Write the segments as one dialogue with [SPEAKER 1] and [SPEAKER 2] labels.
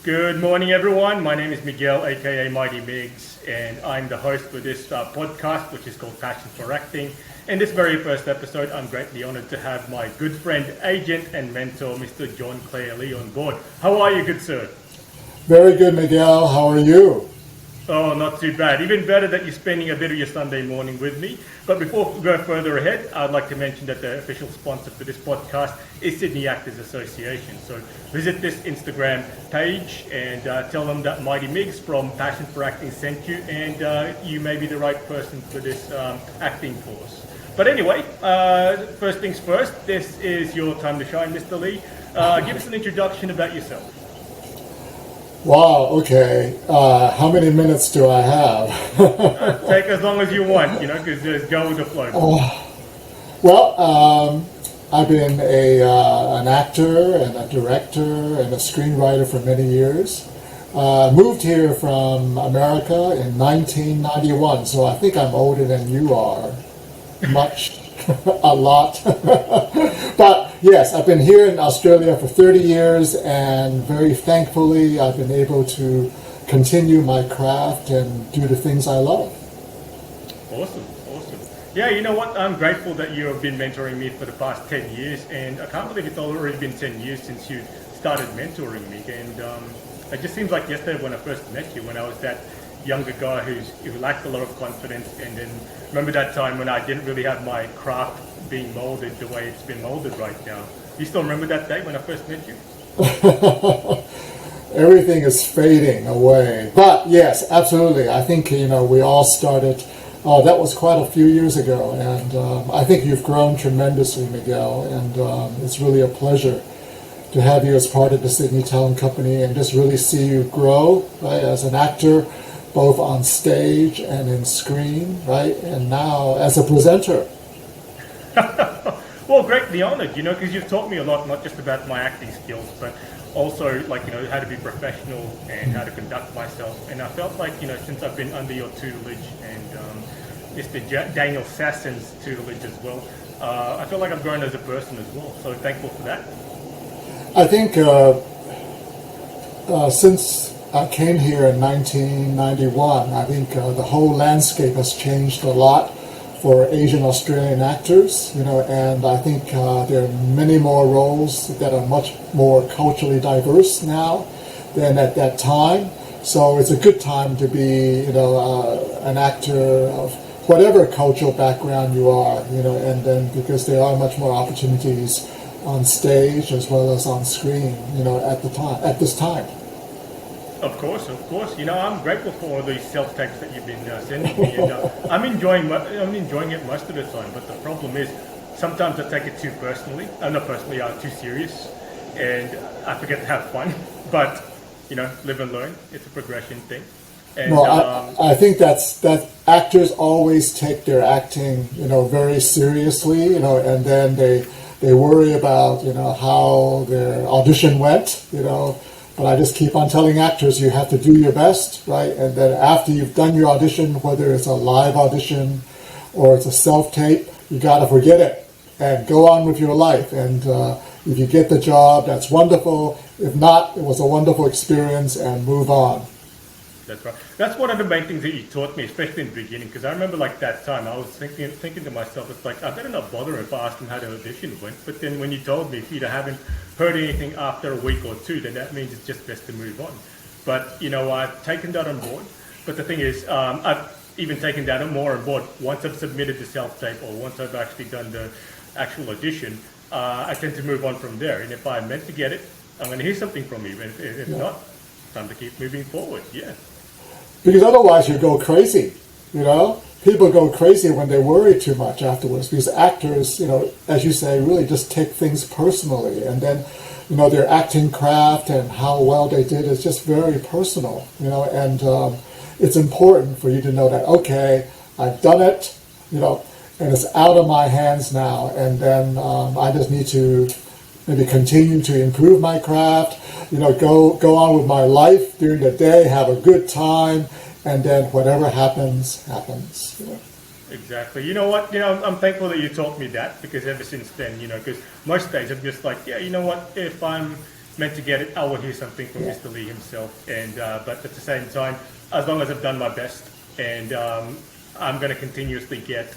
[SPEAKER 1] Good morning, everyone. My name is Miguel, aka Mighty Migs, and I'm the host for this podcast, which is called Passion for Acting. In this very first episode, I'm greatly honored to have my good friend, agent, and mentor, Mr. Jon-Claire Lee, on board. How are you, good sir?
[SPEAKER 2] Very good, Miguel. How are you?
[SPEAKER 1] Oh, not too bad. Even better that you're spending a bit of your Sunday morning with me. But before we go further ahead, I'd like to mention that the official sponsor for this podcast is Sydney Actors Association. So visit this Instagram page and tell them that Mighty Migs from Passion for Acting sent you, and you may be the right person for this acting course. But anyway, first things first, this is your time to shine, Mr. Lee. Give us an introduction about yourself.
[SPEAKER 2] Wow, okay. How many minutes do I have?
[SPEAKER 1] Take as long as you want, because there's go with the flow.
[SPEAKER 2] I've been an actor and a director and a screenwriter for many years. Moved here from America in 1991, so I think I'm older than you are. Much, a lot. But yes, I've been here in Australia for 30 years, and very thankfully I've been able to continue my craft and do the things I love.
[SPEAKER 1] Awesome. Yeah, you know what? I'm grateful that you have been mentoring me for the past 10 years, and I can't believe it's already been 10 years since you started mentoring me. And it just seems like yesterday when I first met you, when I was that younger guy who lacked a lot of confidence, and then remember that time when I didn't really have my craft being molded the way it's been molded right now. You still remember that day when I first met you?
[SPEAKER 2] Everything is fading away. But yes, absolutely. I think, we all started, that was quite a few years ago. And I think you've grown tremendously, Miguel. And it's really a pleasure to have you as part of the Sydney Talent Company and just really see you grow, right, as an actor, both on stage and in screen, right? And now as a presenter.
[SPEAKER 1] Well, greatly honored, because you've taught me a lot, not just about my acting skills, but also, how to be professional and how to conduct myself. And I felt like, since I've been under your tutelage and Mr. Daniel Sassen's tutelage as well, I feel like I've grown as a person as well. So thankful for that.
[SPEAKER 2] I think since I came here in 1991, I think the whole landscape has changed a lot for Asian Australian actors, and I think there are many more roles that are much more culturally diverse now than at that time. So it's a good time to be, an actor of whatever cultural background you are, and then because there are much more opportunities on stage as well as on screen, at this time.
[SPEAKER 1] Of course. I'm grateful for all these self-tapes that you've been sending me, and I'm enjoying it most of the time. But the problem is, sometimes I take it too personally. Not personally, too serious, and I forget to have fun. But live and learn. It's a progression thing. And,
[SPEAKER 2] I think that actors always take their acting, very seriously, and then they worry about, how their audition went, But I just keep on telling actors you have to do your best, right? And then after you've done your audition, whether it's a live audition or it's a self-tape, you got to forget it and go on with your life. And if you get the job, that's wonderful. If not, it was a wonderful experience and move on.
[SPEAKER 1] That's right. That's one of the main things that you taught me, especially in the beginning, because I remember that time I was thinking to myself, it's like, I better not bother if I ask them how the audition went. But then when you told me, if you haven't heard anything after a week or two, then that means it's just best to move on. But, I've taken that on board. But the thing is, I've even taken that more on board. Once I've submitted the self-tape or once I've actually done the actual audition, I tend to move on from there. And if I'm meant to get it, I'm going to hear something from you. And if not, time to keep moving forward. Yeah.
[SPEAKER 2] Because otherwise you go crazy, People go crazy when they worry too much afterwards because actors, as you say, really just take things personally. And then, their acting craft and how well they did is just very personal, and it's important for you to know that, okay, I've done it, and it's out of my hands now. And then I just need to maybe continue to improve my craft, go on with my life during the day, have a good time, and then whatever happens.
[SPEAKER 1] Exactly. You know what? I'm thankful that you taught me that, because ever since then, because most days I'm just like, yeah, you know what? If I'm meant to get it, I will hear something from Mr. Lee himself. And but at the same time, as long as I've done my best, and I'm going to continuously get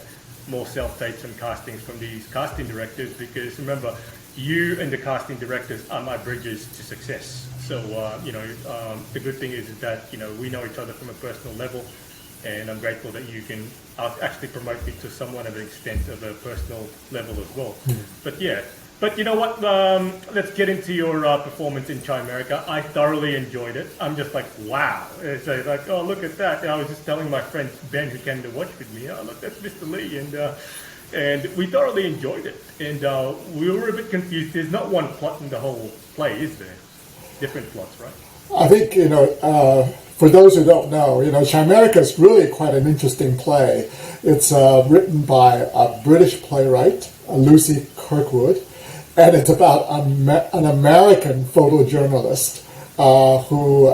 [SPEAKER 1] more self-tapes and castings from these casting directors, because remember, you and the casting directors are my bridges to success. So the good thing is that we know each other from a personal level, and I'm grateful that you can actually promote me to somewhat of an extent of a personal level as well. But yeah. But you know what? Let's get into your performance in Chimerica. I thoroughly enjoyed it. I'm just like, wow. It's like, oh, look at that. And I was just telling my friend Ben, who came to watch with me, oh, look, that's Mr. Lee. And we thoroughly enjoyed it. And we were a bit confused. There's not one plot in the whole play, is there? Different plots, right?
[SPEAKER 2] I think, for those who don't know, Chimerica is really quite an interesting play. It's written by a British playwright, Lucy Kirkwood. And it's about an American photojournalist who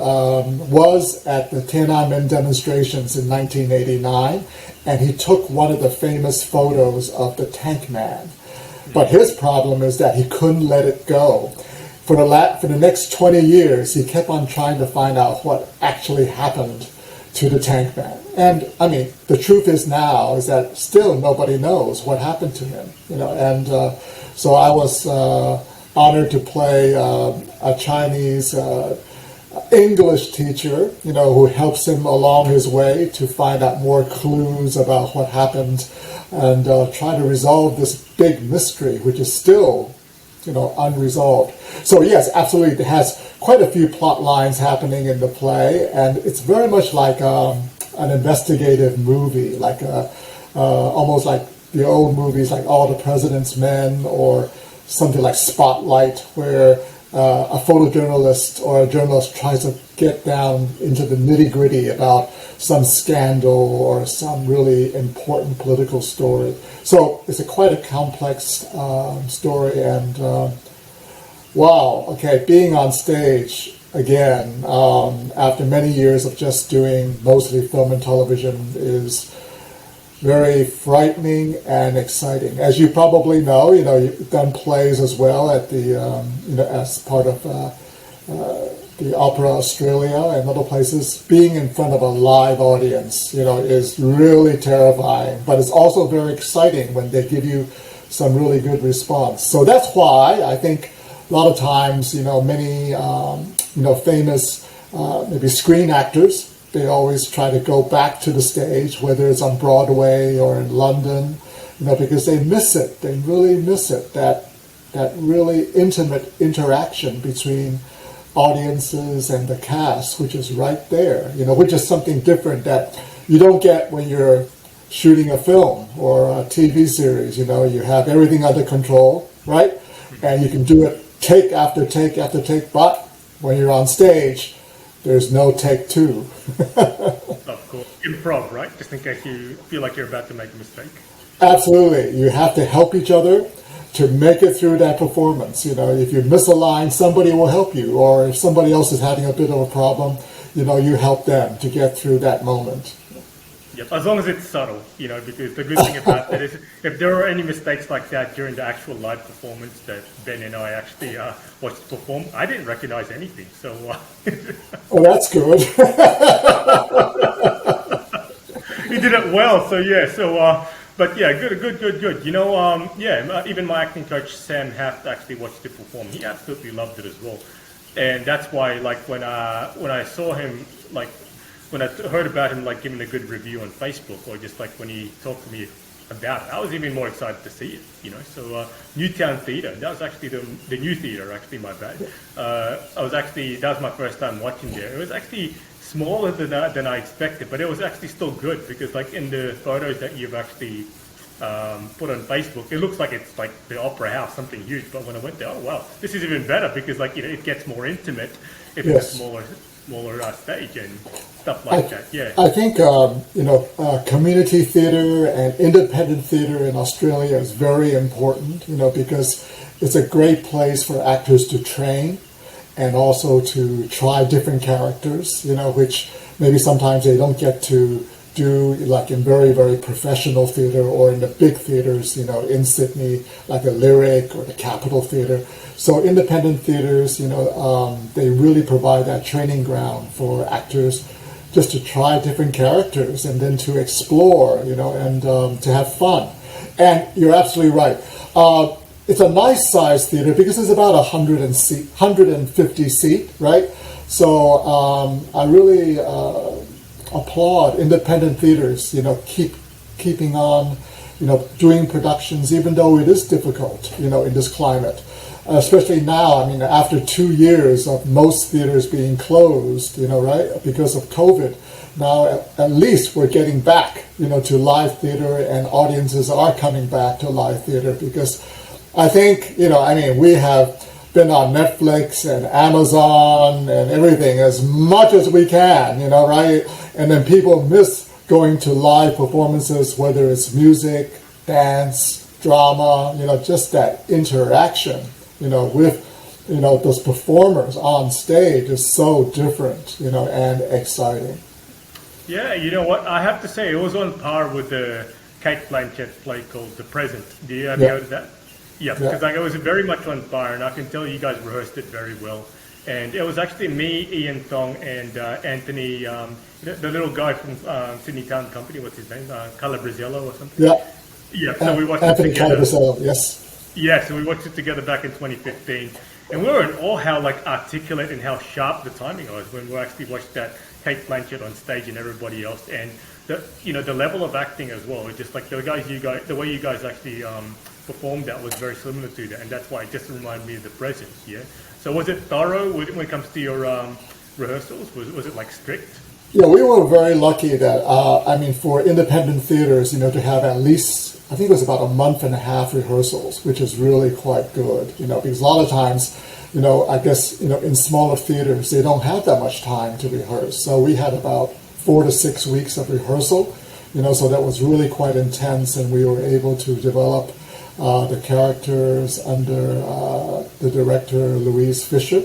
[SPEAKER 2] was at the Tiananmen demonstrations in 1989, and he took one of the famous photos of the Tank Man. But his problem is that he couldn't let it go. For the next 20 years, he kept on trying to find out what actually happened to the Tank Man. And, I mean, the truth is now is that still nobody knows what happened to him, so I was honored to play a Chinese English teacher, who helps him along his way to find out more clues about what happened and try to resolve this big mystery, which is still, unresolved. So yes, absolutely, it has quite a few plot lines happening in the play, and it's very much like an investigative movie, like almost like the old movies like All the President's Men or something like Spotlight, where a photojournalist or a journalist tries to get down into the nitty-gritty about some scandal or some really important political story. So it's quite a complex story, and wow, okay, being on stage again after many years of just doing mostly film and television is very frightening and exciting. As you probably know, you've done plays as well at the, as part of the Opera Australia and other places. Being in front of a live audience, is really terrifying, but it's also very exciting when they give you some really good response. So that's why I think a lot of times, many, famous, maybe screen actors, they always try to go back to the stage, whether it's on Broadway or in London, because they miss it. They really miss it, that really intimate interaction between audiences and the cast, which is right there, which is something different that you don't get when you're shooting a film or a TV series. You have everything under control, right? And you can do it take after take after take, but when you're on stage, there's no take two.
[SPEAKER 1] Of course. Improv, right? Just in case you feel like you're about to make a mistake.
[SPEAKER 2] Absolutely. You have to help each other to make it through that performance. If you miss a line, somebody will help you. Or if somebody else is having a bit of a problem, you help them to get through that moment.
[SPEAKER 1] Yep, as long as it's subtle, because the good thing about that is if there are any mistakes like that during the actual live performance that Ben and I actually watched perform, I didn't recognize anything. So,
[SPEAKER 2] oh, that's good.
[SPEAKER 1] He did it well. So yeah. So, but yeah, good. Even my acting coach Sam Haft actually watched it perform. He absolutely loved it as well, and that's why, like, when I saw him, like, when I heard about him, like, giving a good review on Facebook, or just like when he talked to me about it, I was even more excited to see it. So Newtown Theatre, that was actually the new theatre. Actually, my bad. That was my first time watching there. It was actually smaller than I expected, but it was actually still good, because like in the photos that you've actually put on Facebook, it looks like it's like the Opera House, something huge. But when I went there, oh wow, this is even better, because like it gets more intimate if it's a smaller stage and stuff like that. Yeah,
[SPEAKER 2] I think community theatre and independent theatre in Australia is very important. Because it's a great place for actors to train and also to try different characters. Which maybe sometimes they don't get to do like in very, very professional theater or in the big theaters, in Sydney, like the Lyric or the Capitol Theater. So independent theaters, they really provide that training ground for actors just to try different characters and then to explore, and to have fun. And you're absolutely right. It's a nice size theater because it's about 150 seat, right? So I really applaud independent theaters, keeping on, doing productions, even though it is difficult, in this climate. Especially now, after 2 years of most theaters being closed, right, because of COVID, now at least we're getting back, to live theater, and audiences are coming back to live theater because I think, we have been on Netflix and Amazon and everything as much as we can, right? And then people miss going to live performances, whether it's music, dance, drama, just that interaction, with, those performers on stage is so different, and exciting.
[SPEAKER 1] Yeah, you know what? I have to say, it was on par with the Kate Blanchett play called The Present. Do you have you heard of that? Yeah, because it was very much on fire, and I can tell you guys rehearsed it very well. And it was actually me, Ian Thong, and Anthony, the little guy from Sydney Town Company. What's his name? Calabrizello or something.
[SPEAKER 2] Yeah.
[SPEAKER 1] Yeah. So we watched
[SPEAKER 2] Anthony
[SPEAKER 1] it together.
[SPEAKER 2] Calabrizello, yes.
[SPEAKER 1] Yeah. So we watched it together back in 2015, and we were in awe how articulate and how sharp the timing was when we actually watched that Kate Blanchett on stage and everybody else, and the level of acting as well. It's just like the way you guys actually performed that was very similar to that, and that's why it just reminded me of The Present. Yeah. So was it thorough when it comes to your rehearsals? Was it strict?
[SPEAKER 2] Yeah, we were very lucky that for independent theaters, to have at least, I think it was about a month and a half rehearsals, which is really quite good. Because a lot of times, I guess in smaller theaters they don't have that much time to rehearse. So we had about 4 to 6 weeks of rehearsal. So that was really quite intense, and we were able to develop the characters under the director Louise Fisher,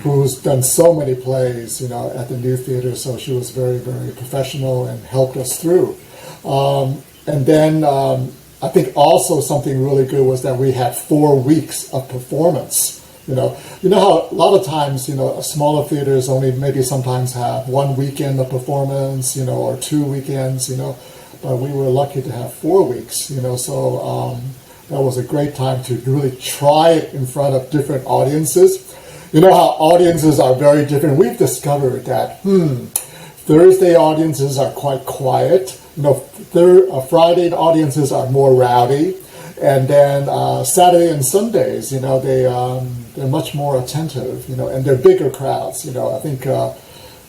[SPEAKER 2] who's done so many plays, at the New Theater. So she was very, very professional and helped us through. And then I think also something really good was that we had 4 weeks of performance. You know how a lot of times, smaller theaters only maybe sometimes have 1 weekend of performance, or 2 weekends, but we were lucky to have 4 weeks, so that was a great time to really try it in front of different audiences. You know how audiences are very different. We've discovered that, Thursday audiences are quite quiet, Friday audiences are more rowdy, and then Saturday and Sundays, they're much more attentive, and they're bigger crowds. I think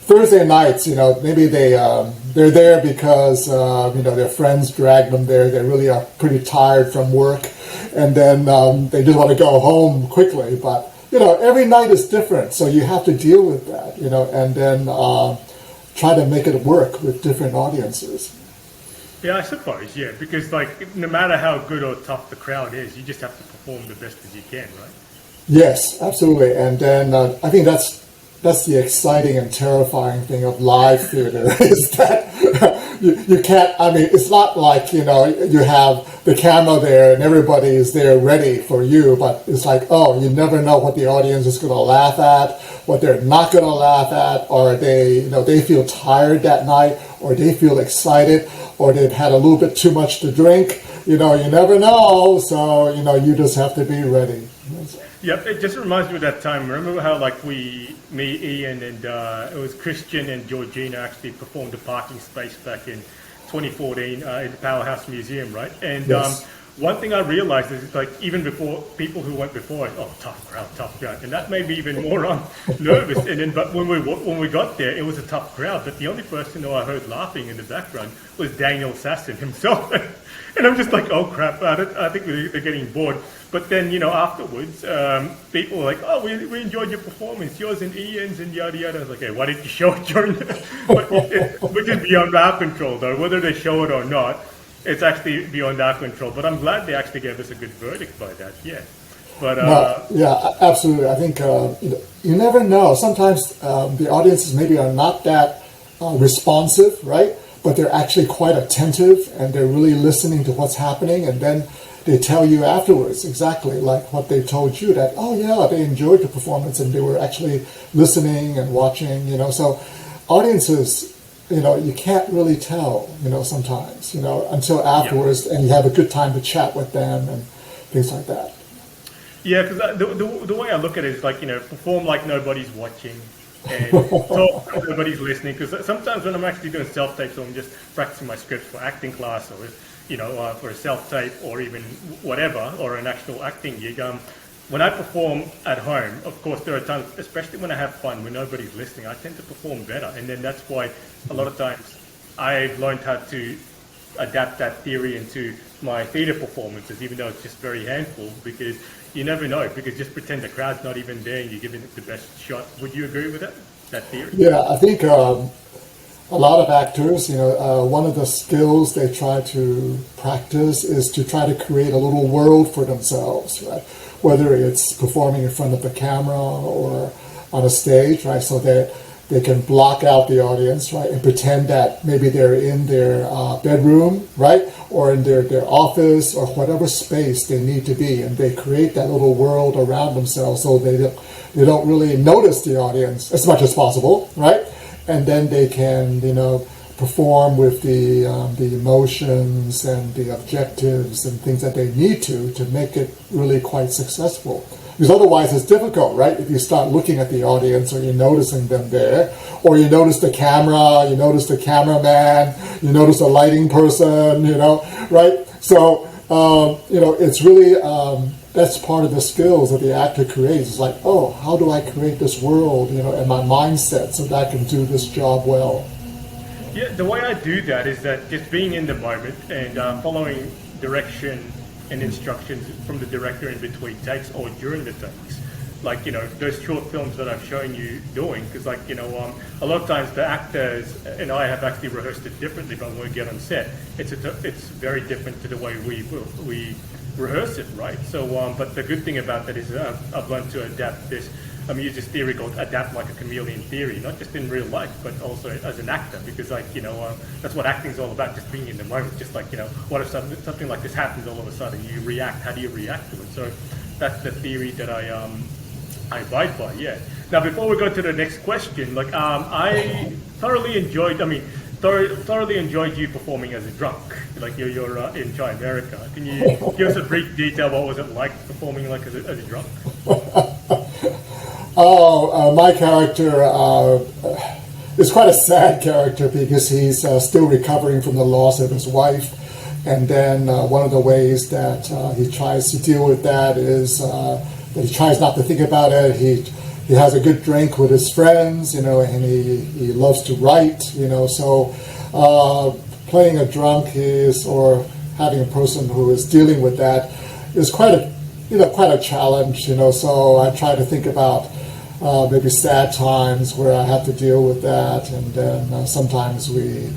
[SPEAKER 2] Thursday nights, maybe they're there because their friends drag them there. They really are pretty tired from work, and then they just want to go home quickly. But every night is different, so you have to deal with that, and then try to make it work with different audiences.
[SPEAKER 1] Yeah, I suppose, yeah, because no matter how good or tough the crowd is, you just have to perform the best as you can, right?
[SPEAKER 2] Yes, absolutely. And then I think that's the exciting and terrifying thing of live theater is that you can't, it's not like, you have the camera there and everybody is there ready for you, but it's you never know what the audience is going to laugh at, what they're not going to laugh at, or they feel tired that night, or they feel excited, or they've had a little bit too much to drink. You never know, so, you just have to be ready.
[SPEAKER 1] Yep, it just reminds me of that time. Remember how me, Ian, and it was Christian and Georgina actually performed a parking space back in 2014 at the Powerhouse Museum, right? And
[SPEAKER 2] yes.
[SPEAKER 1] One thing I realized is even before people who went before, tough crowd, and that made me even more nervous. And then, but when we got there, it was a tough crowd. But the only person who I heard laughing in the background was Daniel Sasson himself. And I'm just oh crap! I think they're getting bored. But then afterwards, people were like, "Oh, we enjoyed your performance, yours and Ian's, and yada yada." I was like, "Hey, why didn't you show it during?" Which is beyond our control, though. Whether they show it or not, it's actually beyond our control. But I'm glad they actually gave us a good verdict by that. Yeah. But
[SPEAKER 2] yeah, absolutely. I think you never know. Sometimes the audiences maybe are not that responsive, right? but they're actually quite attentive and they're really listening to what's happening, and then they tell you afterwards exactly like what they told you, that, oh yeah, they enjoyed the performance and they were actually listening and watching, so audiences, you can't really tell, sometimes, until afterwards, and you have a good time to chat with them and things like that.
[SPEAKER 1] Yeah, because the way I look at it is like, perform like nobody's watching and talk like nobody's listening. Because sometimes when I'm actually doing self-tapes, or I'm just practicing my scripts for acting class, or for a self-tape, or even whatever, or an actual acting gig, when I perform at home, of course, there are times, especially when I have fun, when nobody's listening, I tend to perform better. And then that's why a lot of times I've learned how to adapt that theory into my theatre performances, even though it's just very handful, because you never know, because just pretend the crowd's not even there and you're giving it the best shot. Would you agree with that theory?
[SPEAKER 2] Yeah, I think a lot of actors, one of the skills they try to practice is to try to create a little world for themselves, right? Whether it's performing in front of the camera or on a stage, right? So that they can block out the audience, right, and pretend that maybe they're in their bedroom, right, or in their office or whatever space they need to be, and they create that little world around themselves so they don't really notice the audience as much as possible, right, and then they can perform with the emotions and the objectives and things that they need to make it really quite successful. Because otherwise it's difficult, right? If you start looking at the audience, or you're noticing them there, or you notice the camera, you notice the cameraman, you notice the lighting person, right? So, it's really, that's part of the skills that the actor creates. It's like, oh, how do I create this world, and my mindset so that I can do this job well?
[SPEAKER 1] Yeah, the way I do that is that just being in the moment and following direction and instructions from the director in between takes or during the takes. Like, those short films that I've shown you doing, because a lot of times the actors and I have actually rehearsed it differently, but when we get on set, it's very different to the way we rehearse it, right? So, but the good thing about that is I've learned to adapt this. Use this theory called adapt like a chameleon theory, not just in real life, but also as an actor, because that's what acting is all about, just being in the moment. Just what if something like this happens all of a sudden, you react, how do you react to it? So that's the theory that I abide by, yeah. Now, before we go to the next question, I thoroughly enjoyed you performing as a drunk. You're in Chai America. Can you give us a brief detail, what was it like performing as a drunk?
[SPEAKER 2] My character is quite a sad character because he's still recovering from the loss of his wife. And then one of the ways that he tries to deal with that is that he tries not to think about it. He has a good drink with his friends, and he loves to write, So playing a drunk or having a person who is dealing with that is quite a challenge, So I try to think about maybe sad times where I have to deal with that, and then sometimes we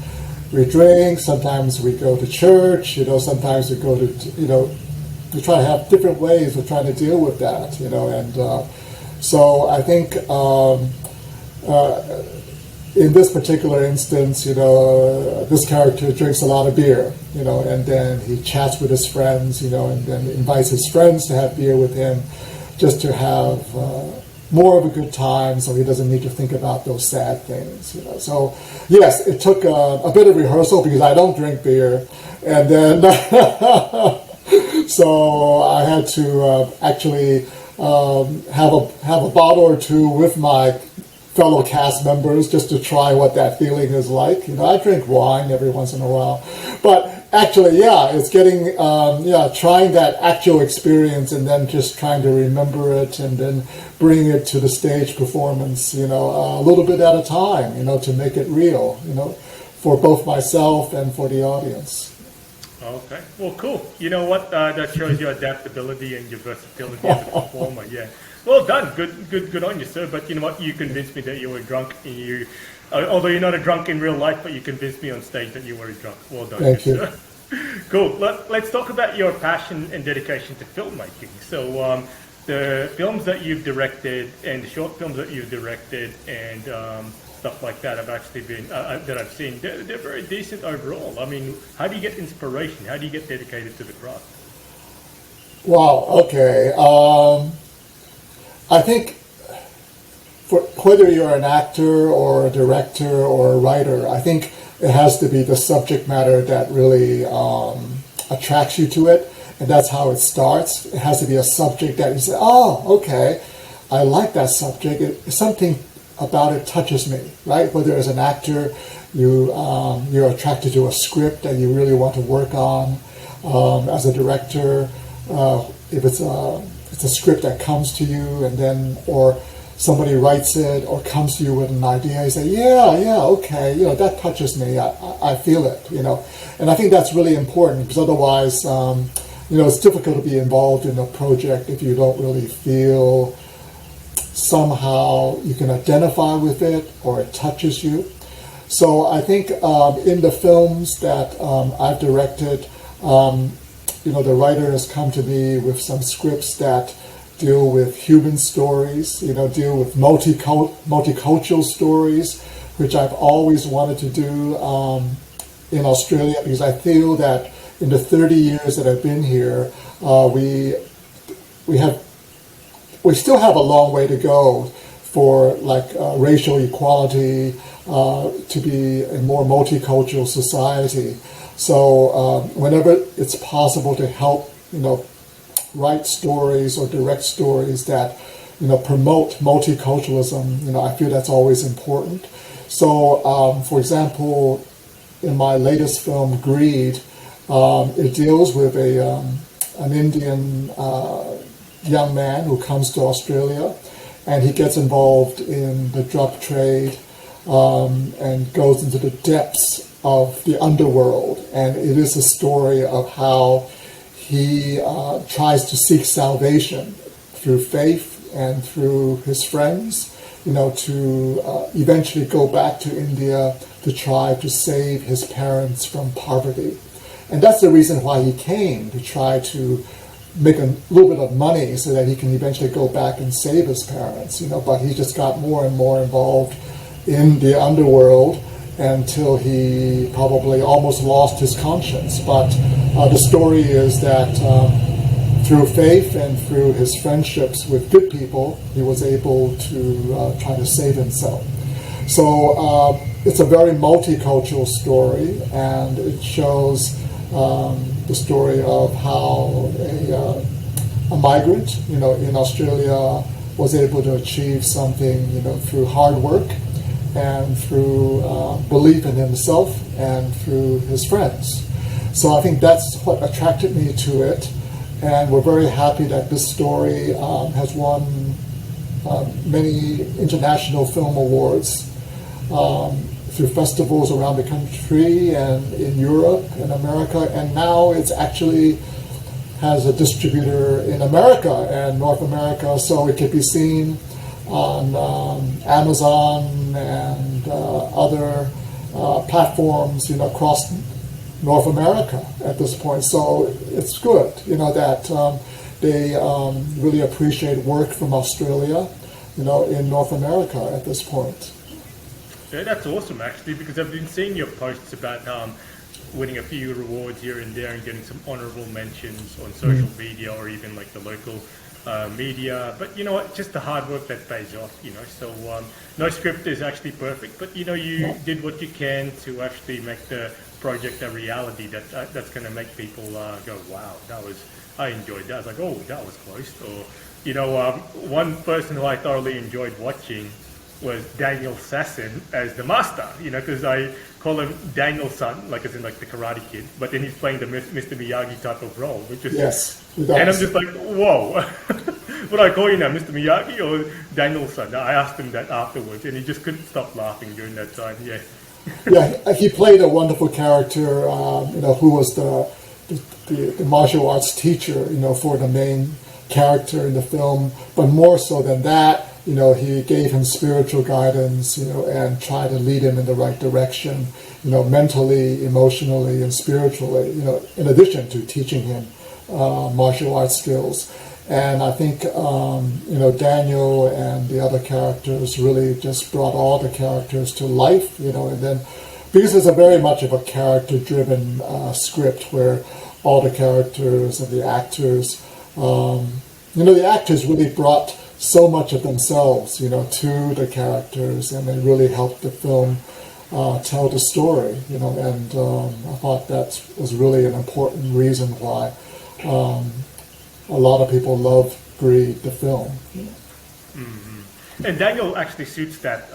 [SPEAKER 2] drink, sometimes we go to church, sometimes we go to, we try to have different ways of trying to deal with that, and so I think in this particular instance, this character drinks a lot of beer, and then he chats with his friends, and then invites his friends to have beer with him just to have more of a good time, so he doesn't need to think about those sad things. So yes, it took a bit of rehearsal because I don't drink beer, and then so I had to actually have a bottle or two with my fellow cast members just to try what that feeling is like. I drink wine every once in a while, but actually, it's getting trying that actual experience and then just trying to remember it and then bring it to the stage performance, a little bit at a time, to make it real, for both myself and for the audience.
[SPEAKER 1] Okay, well, cool. You know what? That shows your adaptability and your versatility as a performer. Yeah, well done. Good on you, sir. But you know what? You convinced me that you were drunk. And although you're not a drunk in real life, but you convinced me on stage that you were a drunk. Well done,
[SPEAKER 2] Thank you.
[SPEAKER 1] Sir. Cool. Let's talk about your passion and dedication to filmmaking. So, the films that you've directed and the short films that you've directed and stuff like that have actually been that I've seen. They're very decent overall. I mean, how do you get inspiration? How do you get dedicated to the craft?
[SPEAKER 2] Wow. Okay. I think for whether you're an actor or a director or a writer, I think it has to be the subject matter that really attracts you to it, and that's how it starts. It has to be a subject that you say, "Oh, okay, I like that subject. Something about it touches me." Right? Whether as an actor, you're attracted to a script that you really want to work on. As a director, if it's a script that comes to you, and then or somebody writes it or comes to you with an idea, you say, yeah, okay, that touches me. I feel it, and I think that's really important, because otherwise, it's difficult to be involved in a project if you don't really feel somehow you can identify with it or it touches you. So I think in the films that I've directed, the writer has come to me with some scripts that deal with human stories, deal with multicultural stories, which I've always wanted to do in Australia, because I feel that in the 30 years that I've been here, we still have a long way to go for racial equality, to be a more multicultural society. So whenever it's possible to help, write stories or direct stories that, promote multiculturalism, I feel that's always important. So, for example, in my latest film, Greed, it deals with an Indian young man who comes to Australia, and he gets involved in the drug trade and goes into the depths of the underworld. And it is a story of how he tries to seek salvation through faith and through his friends, to eventually go back to India to try to save his parents from poverty. And that's the reason why he came, to try to make a little bit of money so that he can eventually go back and save his parents, but he just got more and more involved in the underworld until he probably almost lost his conscience. But the story is that through faith and through his friendships with good people, he was able to try to save himself. So it's a very multicultural story, and it shows the story of how a migrant, in Australia was able to achieve something, through hard work and through belief in himself and through his friends. So I think that's what attracted me to it, and we're very happy that this story has won many international film awards through festivals around the country and in Europe and America, and now it's actually has a distributor in America and North America, so it can be seen on Amazon and other platforms, across North America at this point. So it's good, that they really appreciate work from Australia, in North America at this point.
[SPEAKER 1] Yeah, that's awesome, actually, because I've been seeing your posts about winning a few rewards here and there and getting some honorable mentions on social media or even like the local media. But you know what, just the hard work that pays off, So no script is actually perfect, but you did what you can to actually make the project a reality that's going to make people go, wow, I enjoyed that. I was like, oh, that was close. Or, one person who I thoroughly enjoyed watching was Daniel Sasson as the master, because I call him Daniel's son, like as in like the Karate Kid, but then he's playing the Mr. Miyagi type of role, which is and I'm just like, whoa, what do I call you now, Mr. Miyagi or Daniel's son? I asked him that afterwards, and he just couldn't stop laughing during that time. Yeah,
[SPEAKER 2] yeah, he played a wonderful character, who was the martial arts teacher, for the main character in the film, but more so than that. He gave him spiritual guidance, and tried to lead him in the right direction, mentally, emotionally, and spiritually, in addition to teaching him martial arts skills. And I think Daniel and the other characters really just brought all the characters to life, and then because it's a very much of a character-driven script where all the characters and the actors, the actors really brought so much of themselves, to the characters, and they really helped the film tell the story, and I thought that was really an important reason why a lot of people love Greed, the film.
[SPEAKER 1] Mm-hmm. And Daniel actually suits that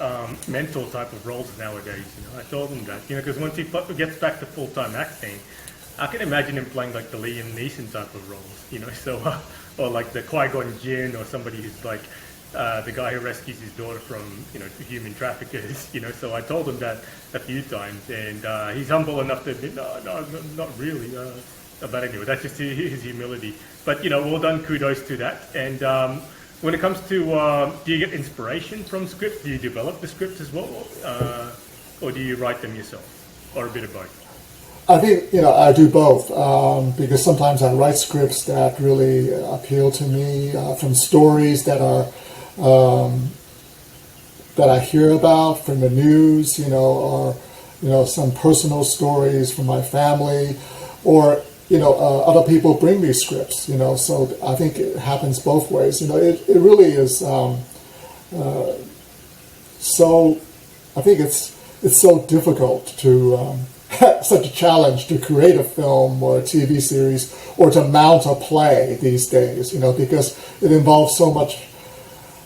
[SPEAKER 1] mental type of roles nowadays. I told him that, because once he gets back to full-time acting, I can imagine him playing like the Liam Neeson type of roles, so or like the Qui-Gon Jinn, or somebody who's like the guy who rescues his daughter from human traffickers. So I told him that a few times, and he's humble enough to admit, no, not really. But anyway, that's just his humility. But well done, kudos to that. And when it comes to, do you get inspiration from scripts? Do you develop the scripts as well, or do you write them yourself, or a bit of both?
[SPEAKER 2] I think I do both because sometimes I write scripts that really appeal to me from stories that are that I hear about from the news, or some personal stories from my family, or other people bring me scripts, so I think it happens both ways. It really is so. I think it's so difficult to. Such a challenge to create a film or a TV series or to mount a play these days, because it involves so much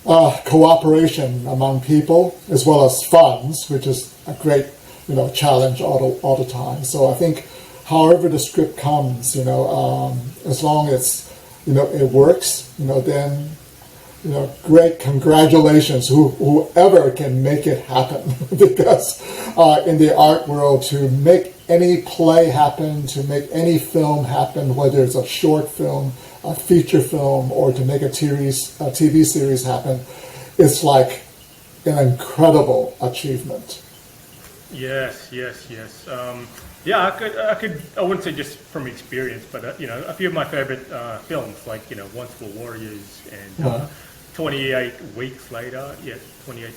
[SPEAKER 2] cooperation among people as well as funds, which is a great, challenge all the time. So I think, however the script comes, as long as it works, then. Great congratulations, whoever can make it happen. Because in the art world, to make any play happen, to make any film happen, whether it's a short film, a feature film, or to make a TV series happen, it's like an incredible achievement.
[SPEAKER 1] Yes. Yeah, I wouldn't say just from experience, but a few of my favorite films, like Once Were Warriors and 28 Weeks Later,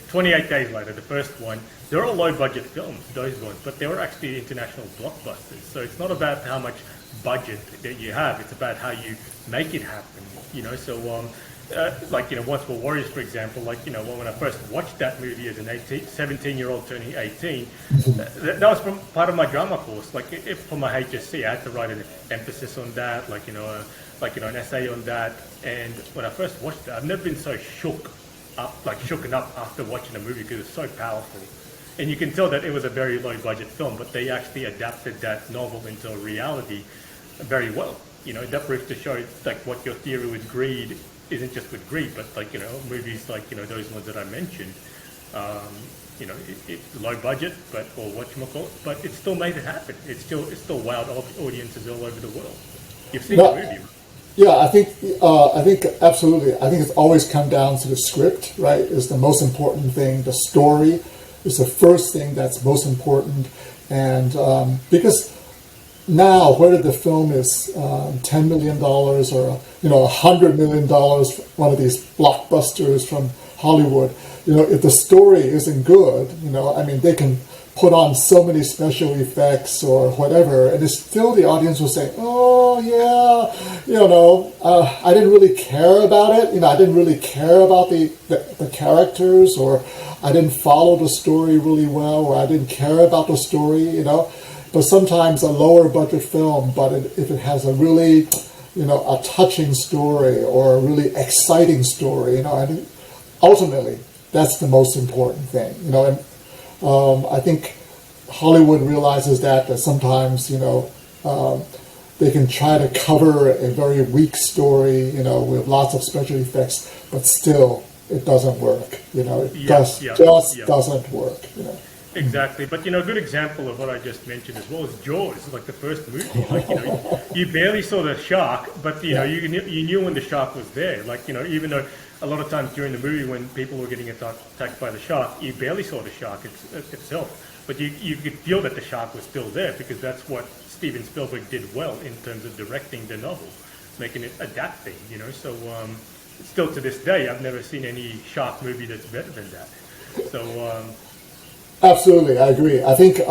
[SPEAKER 1] 28 Days Later, the first one. They're all low budget films, those ones, but they were actually international blockbusters. So it's not about how much budget that you have; it's about how you make it happen. So Once Were Warriors, for example, when I first watched that movie as an 17-year-old turning 18, that was from part of my drama course. For my HSC, I had to write an emphasis on that, an essay on that. And when I first watched it, I've never been so shooken up after watching a movie because it's so powerful. And you can tell that it was a very low budget film, but they actually adapted that novel into a reality very well. That proves to show what your theory with Greed isn't just with Greed, but movies like those ones that I mentioned. It's low budget, but but it still made it happen. It still wowed audiences all over the world. You've seen the movie.
[SPEAKER 2] Yeah, I think absolutely. I think it's always come down to the script, right? Is the most important thing. The story is the first thing that's most important, and because now whether the film is $10 million or $100 million, one of these blockbusters from Hollywood, if the story isn't good, they can put on so many special effects or whatever, and it's still the audience will say, oh yeah, I didn't really care about it. I didn't really care about the characters, or I didn't follow the story really well, or I didn't care about the story, But sometimes a lower budget film, but if it has a really, a touching story or a really exciting story, I think ultimately that's the most important thing, and I think Hollywood realizes that sometimes, they can try to cover a very weak story, with lots of special effects, but still it doesn't work. It doesn't work.
[SPEAKER 1] Exactly, but a good example of what I just mentioned as well is Jaws, like the first movie. You barely saw the shark, but you knew when the shark was there. Even though a lot of times during the movie when people were getting attacked by the shark, you barely saw the shark itself, but you could feel that the shark was still there because that's what Steven Spielberg did well in terms of directing the novel. making it that thing, So still to this day, I've never seen any shark movie that's better than that. So
[SPEAKER 2] absolutely, I agree. I think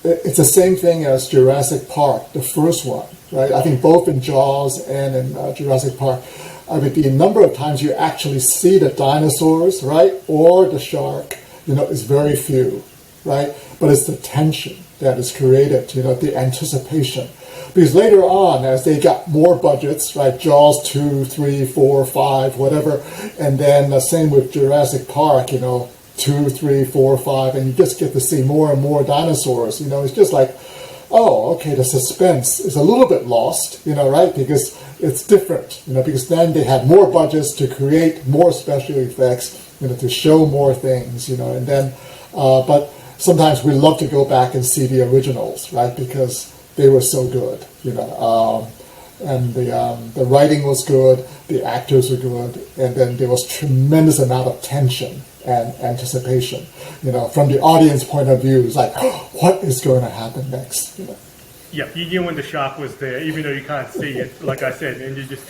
[SPEAKER 2] it's the same thing as Jurassic Park, the first one, right? I think both in Jaws and in Jurassic Park, I mean, the number of times you actually see the dinosaurs, right, or the shark, is very few, right? But it's the tension that is created, the anticipation. Because later on, as they got more budgets, right, Jaws 2, 3, 4, 5, whatever, and then same with Jurassic Park, 2, 3, 4, 5, and you just get to see more and more dinosaurs. It's just like, oh, okay, the suspense is a little bit lost, right? Because it's different, because then they had more budgets to create more special effects, to show more things, and then, but sometimes we love to go back and see the originals, right? Because they were so good, and the writing was good, the actors were good, and then there was tremendous amount of tension and anticipation, from the audience point of view. It's like, oh, what is going to happen next?
[SPEAKER 1] Yeah, you knew when the shark was there, even though you can't see it, like I said, and you just,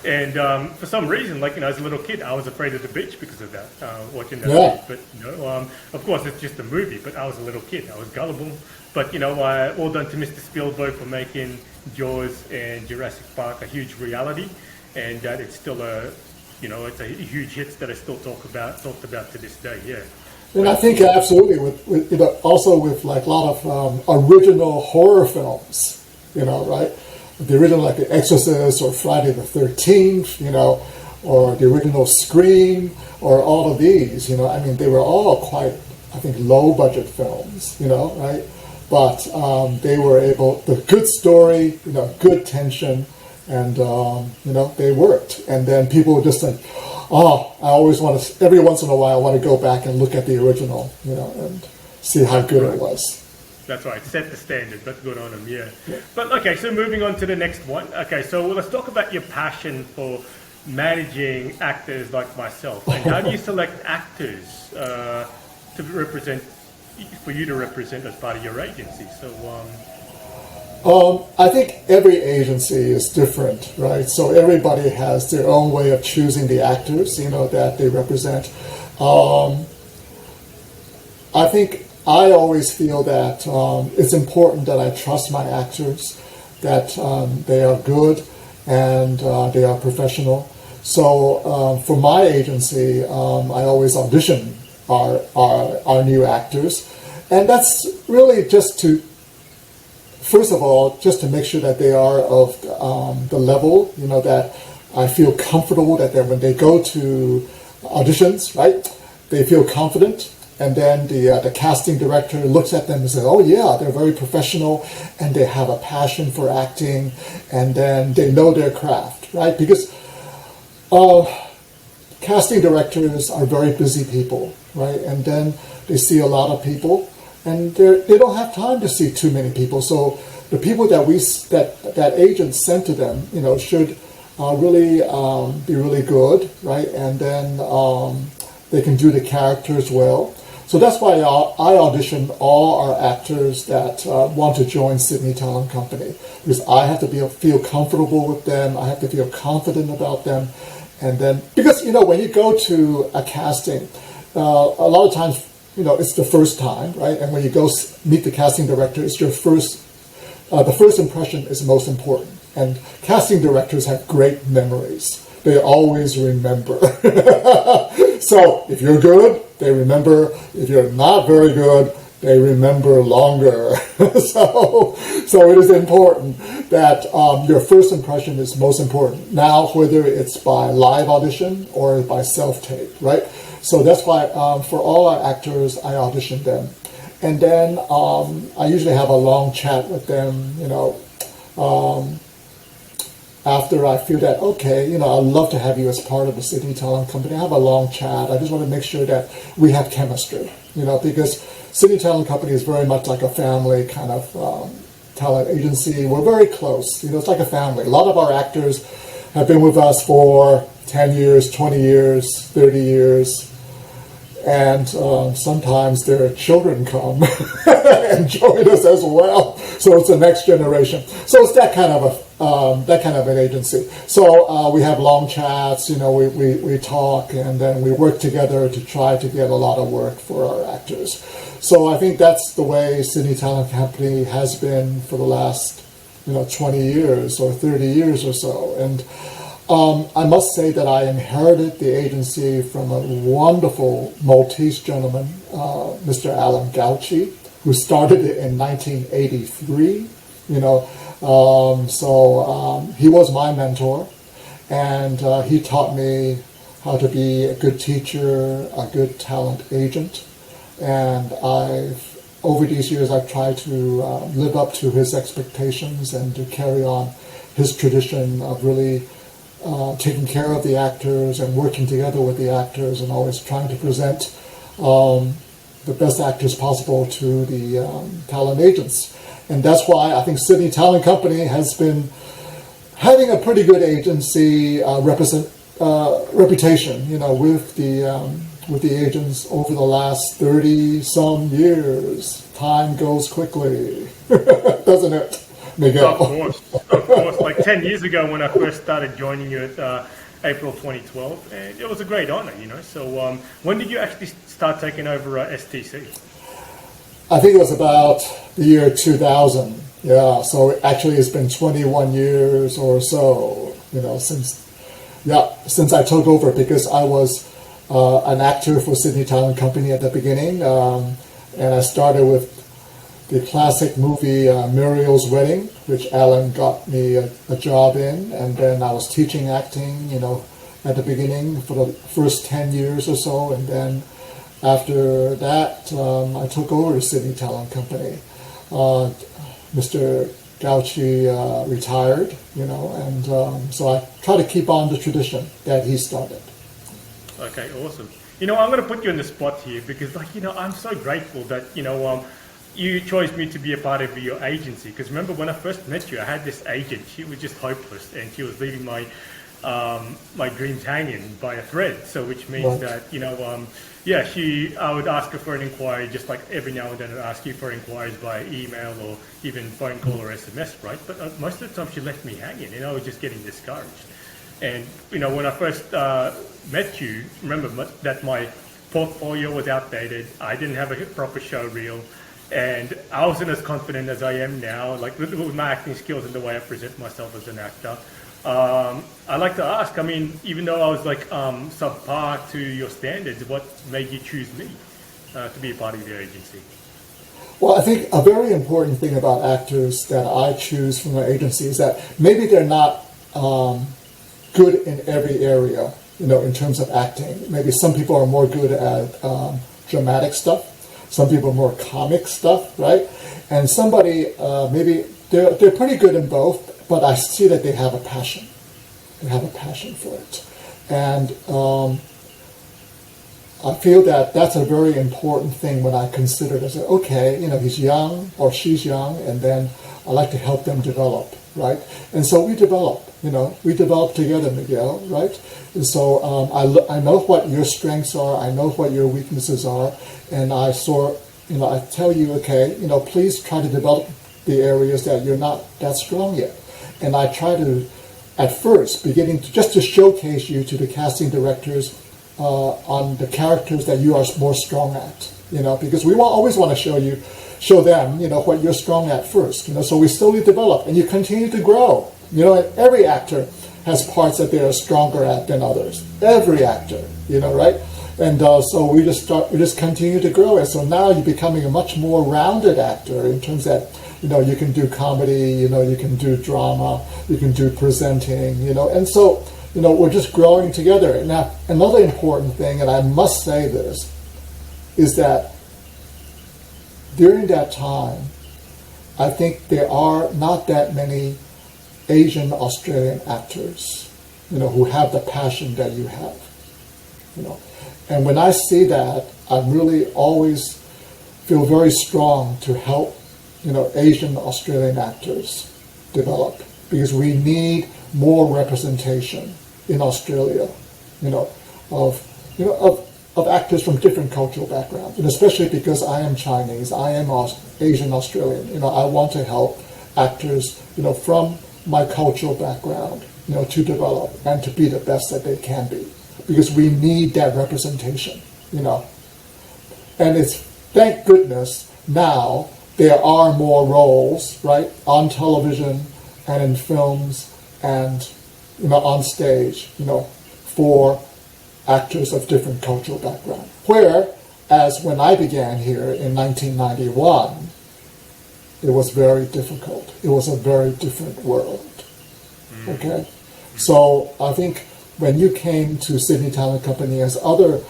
[SPEAKER 1] and for some reason, like, as a little kid, I was afraid of the beach because of that, watching that movie. But, of course, it's just a movie, but I was a little kid, I was gullible. But, all done to Mr. Spielberg for making Jaws and Jurassic Park a huge reality, and that it's still it's a huge hit that I still talked about to this day, yeah.
[SPEAKER 2] And I think absolutely, with also with like a lot of original horror films, right? The original, like The Exorcist or Friday the 13th, or the original Scream, or all of these, I mean, they were all quite, I think, low budget films, right? But they were able, the good story, good tension, and they worked. And then people were just like, oh, I always want to, every once in a while, I want to go back and look at the original, and see how good it was.
[SPEAKER 1] That's right, set the standard, that's good on them, yeah. But okay, so moving on to the next one. Okay, so let's talk about your passion for managing actors like myself. And how do you select actors to represent, for you to represent as part of your agency? So,
[SPEAKER 2] I think every agency is different, right? So everybody has their own way of choosing the actors, that they represent. I think I always feel that it's important that I trust my actors, that they are good and they are professional. So for my agency, I always audition our new actors, and that's really just to, first of all, just to make sure that they are of the level, that I feel comfortable that when they go to auditions, right, they feel confident. And then the casting director looks at them and says, oh yeah, they're very professional and they have a passion for acting, and then they know their craft, right? Because casting directors are very busy people, right? And then they see a lot of people, and they don't have time to see too many people. So the people that agents send to them, should really be really good, right? And then they can do the characters well. So that's why I audition all our actors that want to join Sydney Talent Company, because I have to feel comfortable with them. I have to feel confident about them. And then, because, when you go to a casting, a lot of times, it's the first time, right? And when you go meet the casting director, it's your the first impression is most important. And casting directors have great memories. They always remember. So if you're good, they remember. If you're not very good, they remember longer. So it is important that your first impression is most important. Now, whether it's by live audition or by self-tape, right? So that's why for all our actors, I audition them. And then I usually have a long chat with them, after I feel that, okay, I'd love to have you as part of the Sydney Talent Company. I have a long chat. I just want to make sure that we have chemistry, because Sydney Talent Company is very much like a family kind of talent agency. We're very close. It's like a family. A lot of our actors have been with us for 10 years, 20 years, 30 years. And sometimes their children come and join us as well. So it's the next generation. So it's that kind of that kind of an agency. So we have long chats, we talk, and then we work together to try to get a lot of work for our actors. So I think that's the way Sydney Talent Company has been for the last 20 years or 30 years or so. And I must say that I inherited the agency from a wonderful Maltese gentleman, Mr. Alan Gauci, who started it in 1983. He was my mentor, and he taught me how to be a good teacher, a good talent agent. And over these years, I've tried to live up to his expectations and to carry on his tradition of really taking care of the actors and working together with the actors and always trying to present the best actors possible to the talent agents. And that's why I think Sydney Talent Company has been having a pretty good agency reputation, with the agents over the last 30-some years. Time goes quickly, doesn't it, Miguel?
[SPEAKER 1] Of course. Like 10 years ago when I first started joining you at April 2012, and it was a great honor, So when did you actually start taking over STC?
[SPEAKER 2] I think it was about the year 2000. Yeah, so actually it's been 21 years or so, since I took over, because I was an actor for Sydney Talent Company at the beginning, and I started with the classic movie Muriel's Wedding, which Alan got me a job in, and then I was teaching acting, at the beginning for the first 10 years or so, and then after that, I took over Sydney Talent Company. Mr. Gauci retired, and so I try to keep on the tradition that he started.
[SPEAKER 1] Okay, awesome. I'm going to put you on the spot here because, I'm so grateful that, you chose me to be a part of your agency. Because remember, when I first met you, I had this agent. She was just hopeless, and she was leaving my my dreams hanging by a thread. So, which means that I would ask her for an inquiry, just like every now and then I'd ask you for inquiries by email or even phone call or SMS, right? But most of the time she left me hanging, and I was just getting discouraged. And when I first met you, remember that my portfolio was outdated. I didn't have a proper show reel, and I wasn't as confident as I am now, like with my acting skills and the way I present myself as an actor. I'd like to ask, even though I was subpar to your standards, what made you choose me to be a part of your agency?
[SPEAKER 2] Well, I think a very important thing about actors that I choose from my agency is that maybe they're not good in every area, in terms of acting. Maybe some people are more good at dramatic stuff. Some people are more comic stuff, right? And somebody, maybe they're pretty good in both, but I see that they have a passion. They have a passion for it. And I feel that that's a very important thing when I consider it. I say, okay, he's young or she's young, and then I like to help them develop, right? And so we develop together, Miguel, right? And so I know what your strengths are, I know what your weaknesses are, and I tell you, okay, please try to develop the areas that you're not that strong yet. And I try to, at first, just to showcase you to the casting directors on the characters that you are more strong at, because we always want to show them, what you're strong at first, so we slowly develop, and you continue to grow, and every actor has parts that they are stronger at than others, every actor, right? And so we just continue to grow, and so now you're becoming a much more rounded actor in terms that, you can do comedy, you can do drama, you can do presenting, and so, we're just growing together. Now, another important thing, and I must say this, is that during that time, I think there are not that many Asian Australian actors, who have the passion that you have, And when I see that, I really always feel very strong to help, Asian Australian actors develop, because we need more representation in Australia, of actors from different cultural backgrounds, and especially because I am Chinese, I am Asian Australian. I want to help actors, from my cultural background, to develop and to be the best that they can be, because we need that representation. And it's, thank goodness, now there are more roles, right, on television and in films and, on stage, for actors of different cultural background. Whereas when I began here in 1991, it was very difficult. It was a very different world. Okay? So I think when you came to Sydney Talent Company, as other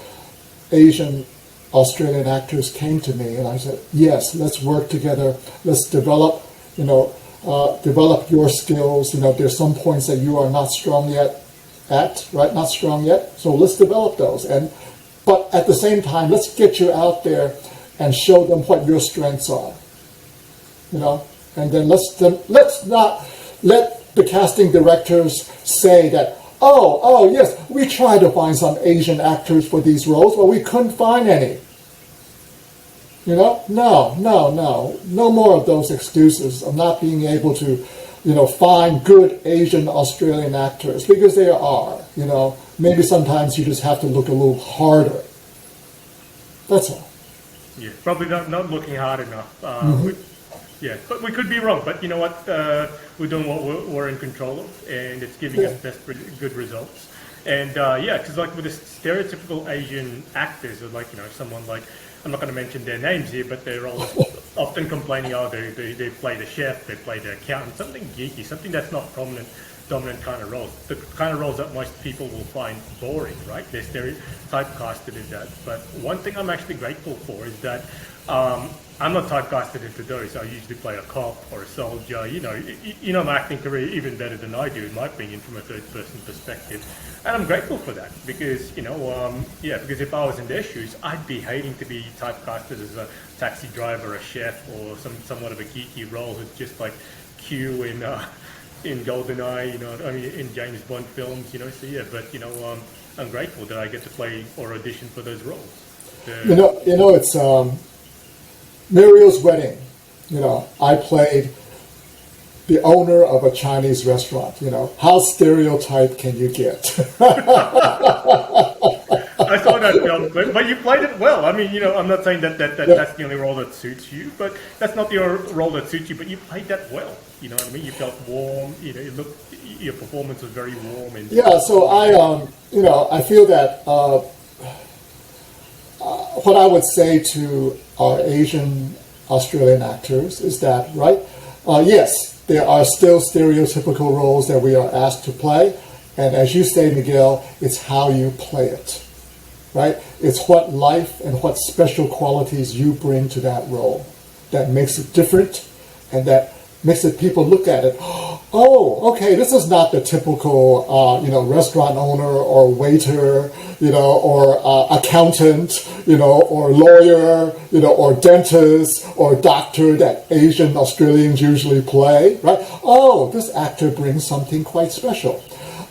[SPEAKER 2] Asian Australian actors came to me, and I said, yes, let's work together. Let's develop, develop your skills. There's some points that you are not strong yet at, right? Not strong yet. So let's develop those. But at the same time, let's get you out there and show them what your strengths are. And then let's not let the casting directors say that, oh, yes, we tried to find some Asian actors for these roles, but we couldn't find any. No more of those excuses of not being able to, find good Asian Australian actors, because there are, maybe sometimes you just have to look a little harder. That's all.
[SPEAKER 1] Yeah, probably not looking hard enough. Yeah, but we could be wrong. But you know what? We're doing what we're in control of, and it's giving us good results. And because like with the stereotypical Asian actors, like someone like, I'm not going to mention their names here, but they're all often complaining, they play the chef, they play the accountant, something geeky, something that's not dominant kind of roles. The kind of roles that most people will find boring, right? They're typecasted in that. But one thing I'm actually grateful for is that I'm not typecasted into those. I usually play a cop or a soldier. My acting career even better than I do, in my opinion, from a third-person perspective. And I'm grateful for that because, because if I was in their shoes, I'd be hating to be typecasted as a taxi driver, a chef, or somewhat of a geeky role who's just like Q in GoldenEye, in James Bond films, So yeah, but I'm grateful that I get to play or audition for those roles.
[SPEAKER 2] It's Muriel's wedding. I played the owner of a Chinese restaurant. How stereotyped can you get?
[SPEAKER 1] I saw that film, but you played it well. I mean, I'm not saying that that's the only role that suits you, but that's not the role that suits you. But you played that well. You know what I mean? You felt warm. Your performance was very warm. And
[SPEAKER 2] so I feel that what I would say to our Asian Australian actors is that, right? Yes, there are still stereotypical roles that we are asked to play, and as you say, Miguel, it's how you play it. Right? It's what life and what special qualities you bring to that role that makes it different, and that makes it people look at it. Oh, okay, this is not the typical, restaurant owner or waiter, or accountant, or lawyer, or dentist or doctor that Asian Australians usually play, right? Oh, this actor brings something quite special.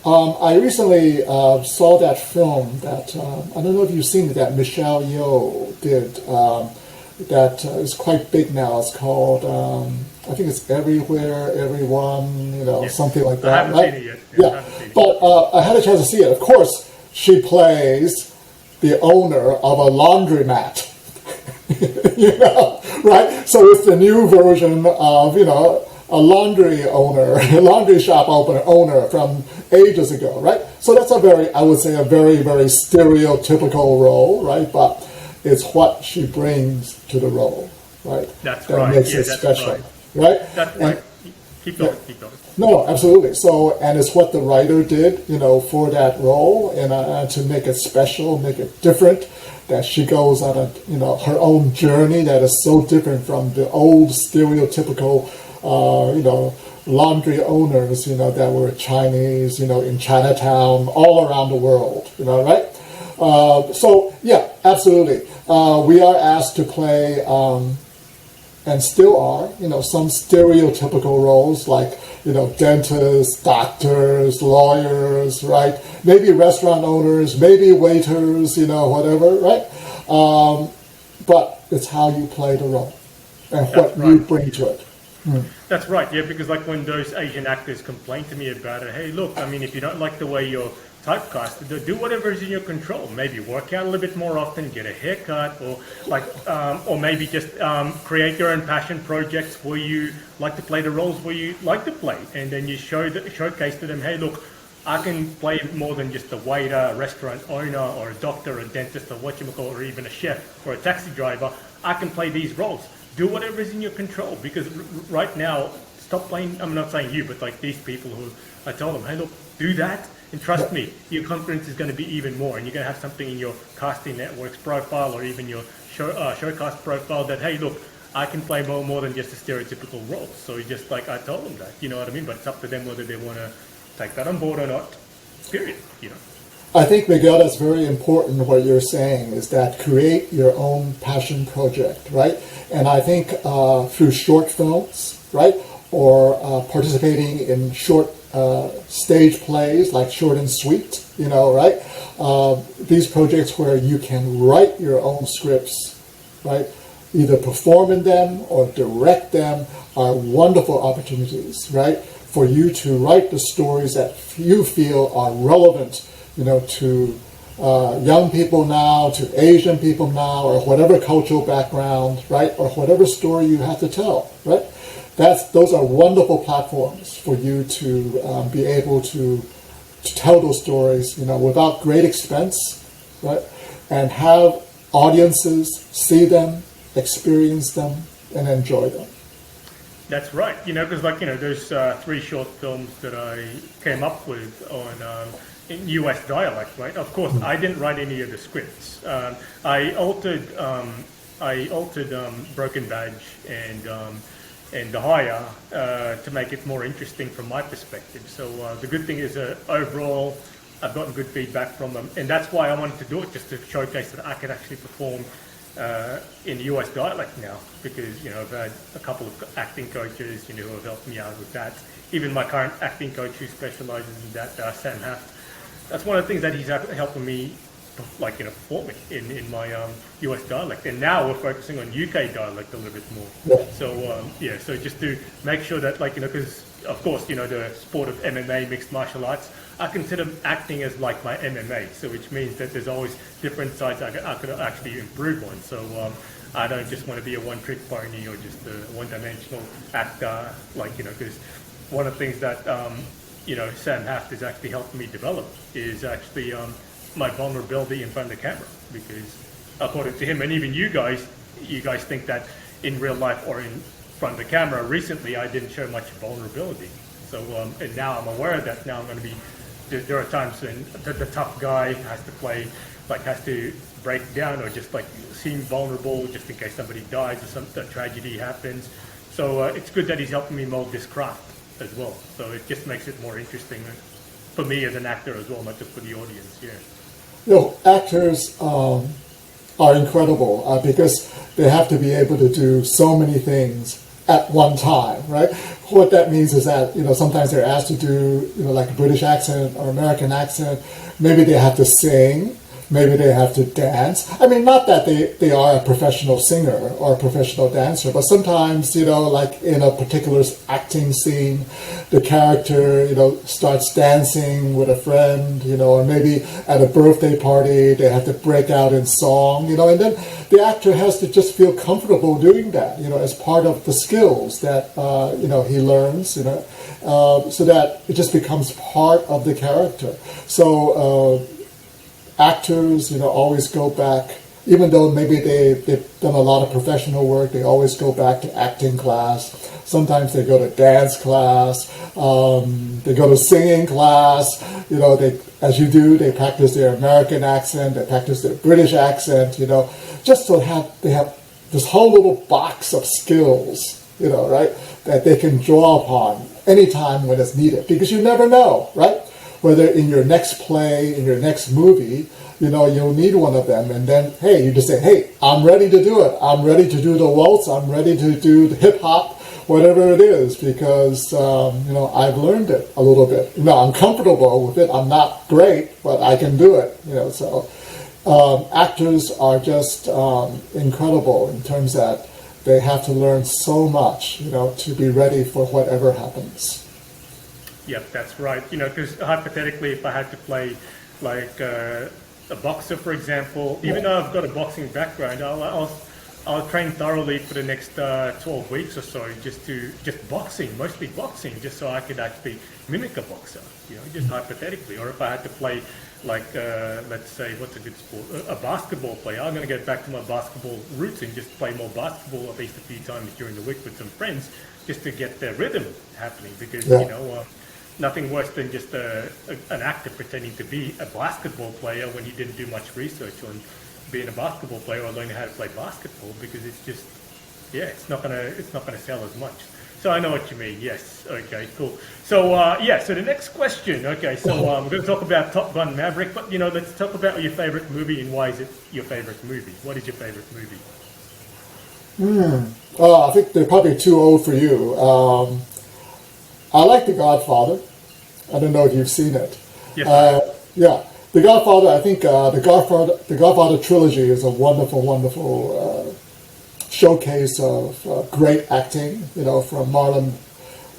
[SPEAKER 2] I recently saw that film that, I don't know if you've seen it, that Michelle Yeoh did, that is quite big now. It's called, I think it's Everywhere, Everyone, something like that.
[SPEAKER 1] I haven't seen it yet.
[SPEAKER 2] But I had a chance to see it. Of course, she plays the owner of a laundromat, right? So it's the new version of, a laundry owner, a laundry shop owner from ages ago, right? So that's I would say a very, very stereotypical role, right? But it's what she brings to the role, right?
[SPEAKER 1] That
[SPEAKER 2] makes it special, right?
[SPEAKER 1] That's right. Keep going.
[SPEAKER 2] No, absolutely. So, and it's what the writer did, for that role, and to make it special, make it different, that she goes on her own journey that is so different from the old stereotypical laundry owners, that were Chinese, in Chinatown, all around the world, right? So, yeah, absolutely. We are asked to play, and still are, some stereotypical roles like, dentists, doctors, lawyers, right? Maybe restaurant owners, maybe waiters, whatever, right? But it's how you play the role and what you bring to it.
[SPEAKER 1] That's right, yeah, because like when those Asian actors complain to me about it, hey, look, I mean, if you don't like the way you're typecast, do whatever is in your control. Maybe work out a little bit more often, get a haircut, or like, or maybe just create your own passion projects where you like to play the roles where you like to play, and then you showcase to them, hey, look, I can play more than just a waiter, a restaurant owner, or a doctor, or a dentist, or whatchamacallit, or even a chef, or a taxi driver. I can play these roles. Do whatever is in your control, because right now, stop playing. I'm not saying you, but like these people who I told them, hey, look, do that, and trust me, your confidence is going to be even more, and you're going to have something in your casting networks profile or even your showcast profile that, hey, look, I can play more than just a stereotypical role. So it's just like I told them that, you know what I mean? But it's up to them whether they want to take that on board or not. Period. You know.
[SPEAKER 2] I think, Miguel, that's very important what you're saying, is that create your own passion project, right? And I think through short films, right, or participating in short stage plays like Short and Sweet, you know, right? These projects where you can write your own scripts, right? Either perform in them or direct them are wonderful opportunities, right? For you to write the stories that you feel are relevant, you know, to young people now, to Asian people now, or whatever cultural background, right, or whatever story you have to tell, right? Those are wonderful platforms for you to be able to tell those stories, you know, without great expense, right, and have audiences see them, experience them, and enjoy them.
[SPEAKER 1] That's right. You know, because like, you know, there's 3 short films that I came up with on in U.S. dialect, right? Of course, I didn't write any of the scripts. I altered Broken Badge and The Hire to make it more interesting from my perspective. So the good thing is overall, I've gotten good feedback from them, and that's why I wanted to do it, just to showcase that I could actually perform in US dialect now, because, you know, I've had a couple of acting coaches, you know, who have helped me out with that. Even my current acting coach who specializes in that, Sam Haft, that's one of the things that he's helping me, like, you know, performing in my US dialect. And now we're focusing on UK dialect a little bit more.
[SPEAKER 2] Yeah.
[SPEAKER 1] So yeah, so just to make sure that, like, you know, because of course, you know, the sport of MMA, mixed martial arts, I consider acting as like my MMA, so which means that there's always different sides I could actually improve on. So I don't just want to be a one-trick pony or just a one-dimensional actor, like, you know, because one of the things that, you know, Sam Haft is actually helping me develop is actually my vulnerability in front of the camera, because according to him, and even you guys think that in real life or in front of the camera, recently I didn't show much vulnerability. So and now I'm aware of that. Now I'm going to be, there are times when the tough guy has to play, like, has to break down or just like seem vulnerable just in case somebody dies or some tragedy happens. So it's good that he's helping me mold this craft as well. So it just makes it more interesting for me as an actor as well, not just for the audience. Yeah.
[SPEAKER 2] You know, actors are incredible because they have to be able to do so many things at one time, right? What that means is that, you know, sometimes they're asked to do, you know, like a British accent or American accent. Maybe they have to sing. Maybe they have to dance. I mean, not that they are a professional singer or a professional dancer, but sometimes, you know, like in a particular acting scene, the character, you know, starts dancing with a friend, you know, or maybe at a birthday party, they have to break out in song, you know, and then the actor has to just feel comfortable doing that, you know, as part of the skills that, you know, he learns, you know, so that it just becomes part of the character. So, actors, you know, always go back, even though maybe they've done a lot of professional work, they always go back to acting class. Sometimes they go to dance class, they go to singing class, you know, as you do, they practice their American accent, they practice their British accent, you know, just so they have this whole little box of skills, you know, right, that they can draw upon anytime when it's needed, because you never know, right? Whether in your next play, in your next movie, you know, you'll need one of them. And then, hey, you just say, hey, I'm ready to do it. I'm ready to do the waltz. I'm ready to do the hip hop, whatever it is, because, you know, I've learned it a little bit. You know, I'm comfortable with it. I'm not great, but I can do it. You know, so actors are just incredible in terms that they have to learn so much, to be ready for whatever happens.
[SPEAKER 1] Yep, that's right. Because hypothetically, if I had to play like a boxer, for example, even though I've got a boxing background, I'll train thoroughly for the next 12 weeks or so, just boxing, mostly boxing, just so I could actually mimic a boxer, just hypothetically. Or if I had to play like, let's say, what's a good sport? A basketball player. I'm going to get back to my basketball roots and just play more basketball at least a few times during the week with some friends, just to get the rhythm happening. Because, nothing worse than just an actor pretending to be a basketball player when he didn't do much research on being a basketball player or learning how to play basketball, because it's just, it's not gonna sell as much. So I know what you mean. Yes. Okay. Cool. So so the next question. Okay. So we're going to talk about Top Gun Maverick, but let's talk about your favorite movie and why is it your favorite movie? What is your favorite movie?
[SPEAKER 2] I think they're probably too old for you. I like The Godfather. I don't know if you've seen it.
[SPEAKER 1] Yes.
[SPEAKER 2] Yeah. The Godfather, I think the Godfather trilogy is a wonderful, wonderful showcase of great acting, from Marlon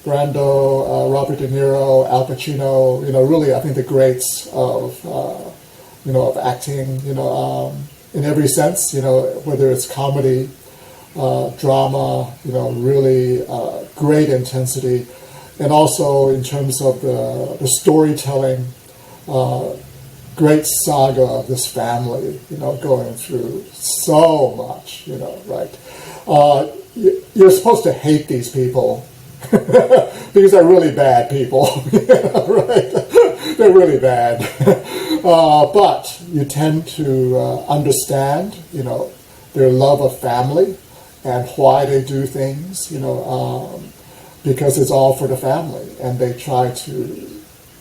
[SPEAKER 2] Brando, Robert De Niro, Al Pacino, really I think the greats of acting, in every sense, whether it's comedy, drama, really great intensity, and also in terms of the storytelling, great saga of this family, going through so much, right? You're supposed to hate these people because they're really bad people, right? They're really bad. But you tend to understand, their love of family and why they do things, because it's all for the family, and they try to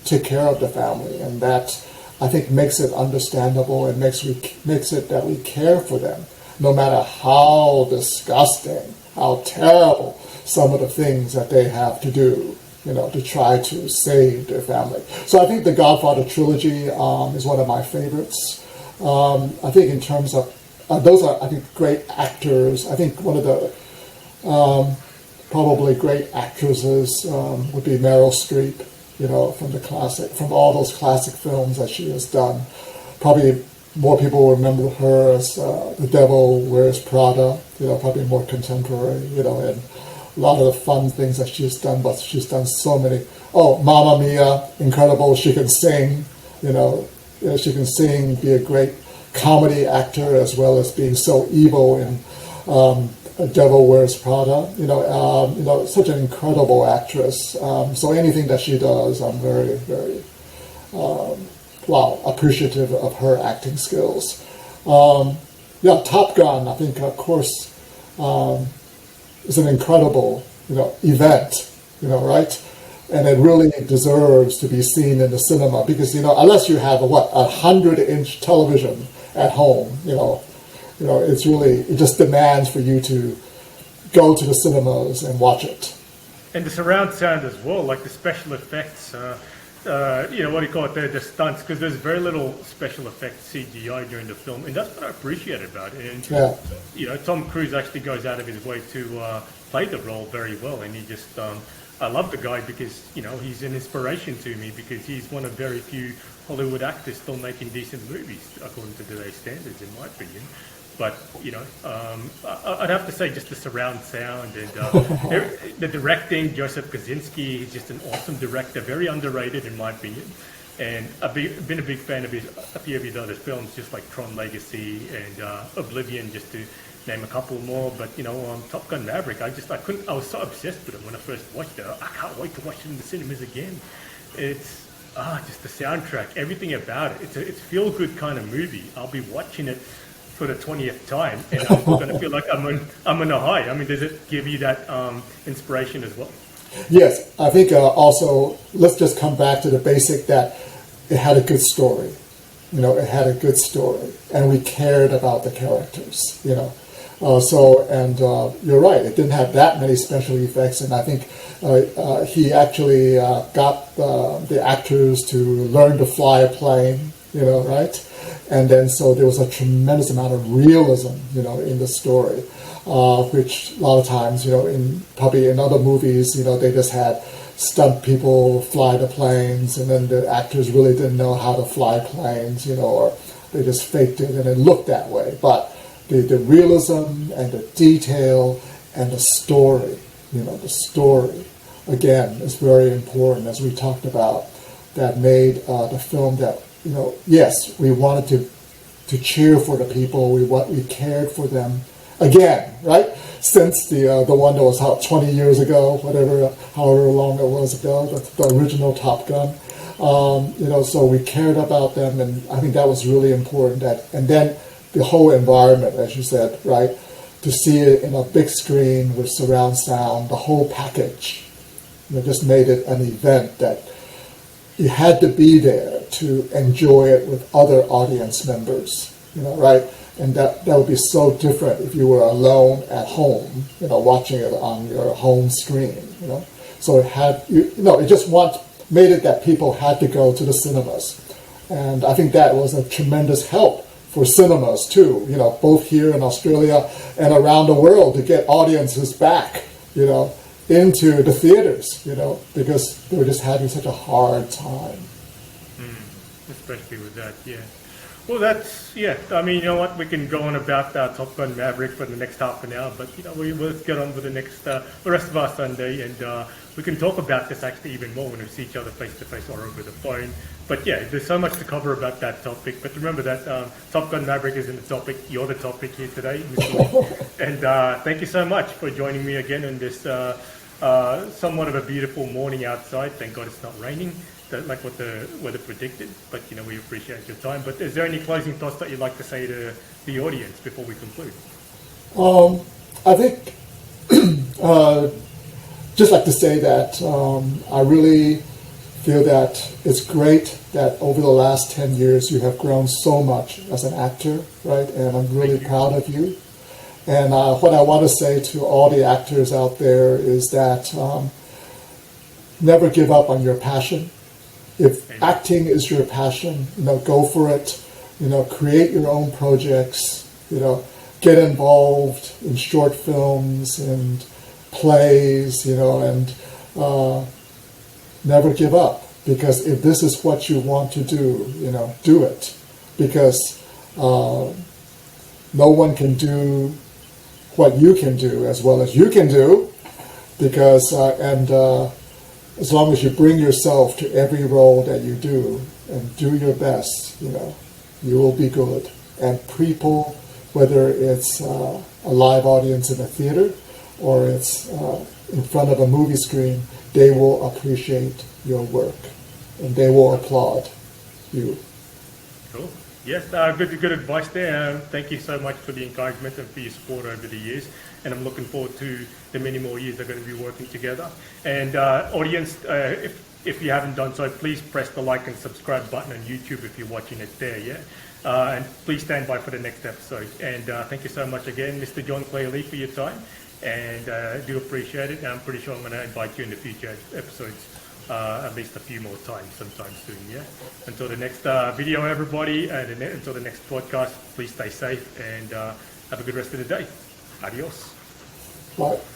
[SPEAKER 2] take care of the family, and that, I think, makes it understandable and makes it that we care for them, no matter how disgusting, how terrible some of the things that they have to do, to try to save their family. So I think the Godfather trilogy is one of my favorites. I think in terms of, those are, I think, great actors. I think one of the probably great actresses would be Meryl Streep, from all those classic films that she has done. Probably more people will remember her as The Devil Wears Prada, probably more contemporary, and a lot of the fun things that she's done, but she's done so many. Oh, Mamma Mia, incredible. She can sing, she can sing, be a great comedy actor, as well as being so evil in Devil Wears Prada, such an incredible actress. So anything that she does, I'm very, very, appreciative of her acting skills. Top Gun, I think, of course, is an incredible, event, right? And it really deserves to be seen in the cinema because, unless you have a 100-inch television at home, it's really, it just demands for you to go to the cinemas and watch it.
[SPEAKER 1] And the surround sound as well, like the special effects, what do you call it, the stunts, because there's very little special effects CGI during the film, and that's what I appreciate about it. And, Tom Cruise actually goes out of his way to play the role very well, and he just, I love the guy because, he's an inspiration to me because he's one of very few Hollywood actors still making decent movies, according to today's standards, in my opinion. But, I'd have to say just the surround sound and the directing, Joseph Kosinski, he's just an awesome director, very underrated in my opinion. And I've been a big fan of a few of his other films, just like Tron Legacy and Oblivion, just to name a couple more. But, Top Gun Maverick, I was so obsessed with it when I first watched it. I can't wait to watch it in the cinemas again. It's just the soundtrack, everything about it. It's a feel-good kind of movie. I'll be watching it for the 20th time, and I'm going to feel like I'm on a high. I mean, does it give you that inspiration as well?
[SPEAKER 2] Yes, I think also, let's just come back to the basic that it had a good story. It had a good story, and we cared about the characters, you're right, it didn't have that many special effects, and I think he actually got the actors to learn to fly a plane, right? And then so there was a tremendous amount of realism, in the story, which a lot of times, probably in other movies, they just had stunt people fly the planes, and then the actors really didn't know how to fly planes, or they just faked it and it looked that way. But the realism and the detail and the story, the story, again, is very important, as we talked about, that made the film that, yes, we wanted to cheer for the people, we cared for them, again, right? Since the one that was out 20 years ago, however long it was ago, the original Top Gun, so we cared about them, and I think that was really important. And then the whole environment, as you said, right, to see it in a big screen with surround sound, the whole package, just made it an event that you had to be there to enjoy it with other audience members, right? And that would be so different if you were alone at home, watching it on your home screen, So it had, it just made it that people had to go to the cinemas. And I think that was a tremendous help for cinemas too, both here in Australia and around the world, to get audiences back, into the theaters, because they were just having such a hard time.
[SPEAKER 1] Especially with that, yeah. Well, I mean, you know what? We can go on about Top Gun Maverick for the next half an hour, but let's get on with the rest of our Sunday, and we can talk about this actually even more when we see each other face to face or over the phone. But yeah, there's so much to cover about that topic. But remember that Top Gun Maverick isn't the topic. You're the topic here today, Mr. Lee. And thank you so much for joining me again in this somewhat of a beautiful morning outside. Thank God it's not raining, like what the weather predicted, but we appreciate your time. But is there any closing thoughts that you'd like to say to the audience before we conclude?
[SPEAKER 2] I think just like to say that I really feel that it's great that over the last 10 years you have grown so much as an actor, right? And I'm really proud of you. And what I want to say to all the actors out there is that never give up on your passion. If acting is your passion, go for it. Create your own projects. Get involved in short films and plays. And never give up. Because if this is what you want to do, do it. Because no one can do what you can do as well as you can do. Because as long as you bring yourself to every role that you do and do your best, you will be good. And people, whether it's a live audience in a theater or it's in front of a movie screen, they will appreciate your work and they will applaud you.
[SPEAKER 1] Cool. Yes, good advice there. Thank you so much for the encouragement and for your support over the years. And I'm looking forward to the many more years they're going to be working together. And audience, if you haven't done so, please press the like and subscribe button on YouTube if you're watching it there, yeah? And please stand by for the next episode. And thank you so much again, Mr. Jon-Claire Lee, for your time. And I do appreciate it. And I'm pretty sure I'm going to invite you in the future episodes at least a few more times sometime soon, yeah? Until the next video, everybody, and until the next podcast, please stay safe and have a good rest of the day. Adios.
[SPEAKER 2] Bye.